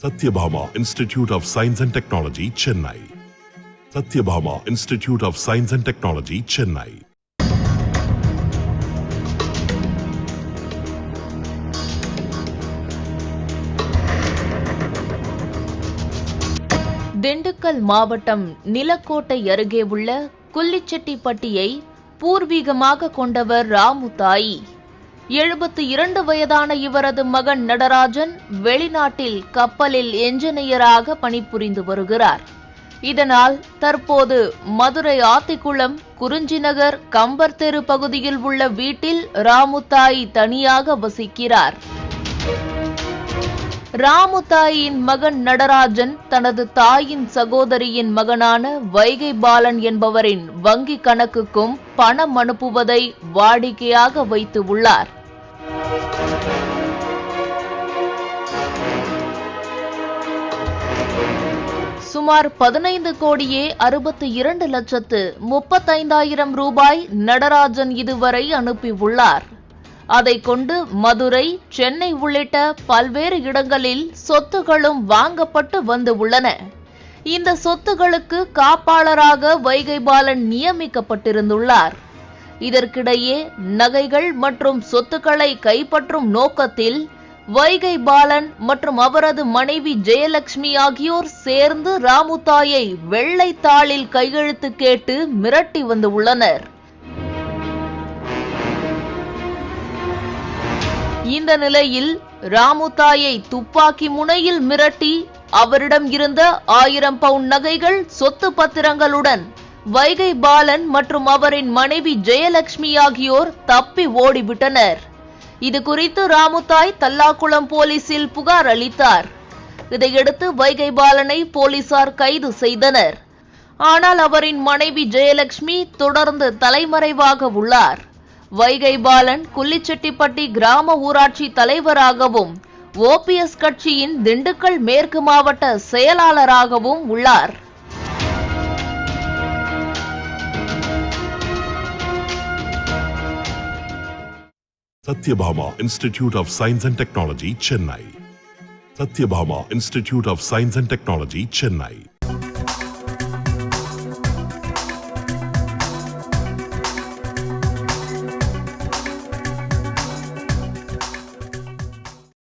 Satyabhama Institute of Science and Technology, Chennai. Satyabhama Institute of Science and Technology, Chennai. Dindigul மாவட்டம் நிலக்கோட்டை அருகே உள்ள குல்லிச்செட்டிப்பட்டியை பூர்வீகமாக கொண்டவர் ராமுதாயி. 72 வயதான இவரது மகன் நடராஜன் வெளிநாட்டில் கப்பலில் என்ஜினியராக பணிபுரிந்து வருகிறார். இதனால் தற்போது மதுரை ஆத்திக்குளம், குறிஞ்சிநகர், கம்பர் தெரு பகுதியில் உள்ள வீட்டில் ராமுதாயி தனியாக வசிக்கிறார். ராமுதாயின் மகன் நடராஜன் தனது தாயின் சகோதரியின் மகனான வைகை பாலன் என்பவரின் வங்கி கணக்குக்கும் பணம் அனுப்புவதை வாடிக்கையாக வைத்து உள்ளார். சுமார் 15 கோடியே 62 லட்சத்து 35,000 ரூபாய் நடராஜன் இதுவரை அனுப்பியுள்ளார். அதை கொண்டு மதுரை, சென்னை உள்ளிட்ட பல்வேறு இடங்களில் சொத்துகளும் வாங்கப்பட்டு வந்து உள்ளன. இந்த சொத்துகளுக்கு காப்பாளராக வைகை பாலன் நியமிக்கப்பட்டிருந்துள்ளார். இதற்கிடையே நகைகள் மற்றும் சொத்துக்களை கைப்பற்றும் நோக்கத்தில் வைகை பாலன் மற்றும் அவரது மனைவி ஜெயலட்சுமி ஆகியோர் சேர்ந்து ராமுதாயை வெள்ளைத்தாளில் கையெழுத்து கேட்டு மிரட்டி வந்துள்ளனர். இந்த நிலையில் ராமுதாயை துப்பாக்கி முனையில் மிரட்டி அவரிடம் இருந்த 1000 பவுண்ட் நகைகள், சொத்து பத்திரங்களுடன் வைகை பாலன் மற்றும் அவரின் மனைவி ஜெயலட்சுமி ஆகியோர் தப்பி ஓடிவிட்டனர். இது குறித்து ராமுதாய் தல்லாக்குளம் போலீசில் புகார் அளித்தார். இதையடுத்து வைகை பாலனை போலீசார் கைது செய்தனர். ஆனால் அவரின் மனைவி ஜெயலட்சுமி தொடர்ந்து தலைமறைவாக உள்ளார். வைகை பாலன் குல்லிச்செட்டிப்பட்டி கிராம ஊராட்சி தலைவராகவும் OPS கட்சியின் திண்டுக்கல் மேற்கு மாவட்ட செயலாளராகவும் உள்ளார். Satyabhama Institute of Science and Technology, Chennai. Satyabhama Institute of Science and Technology, Chennai.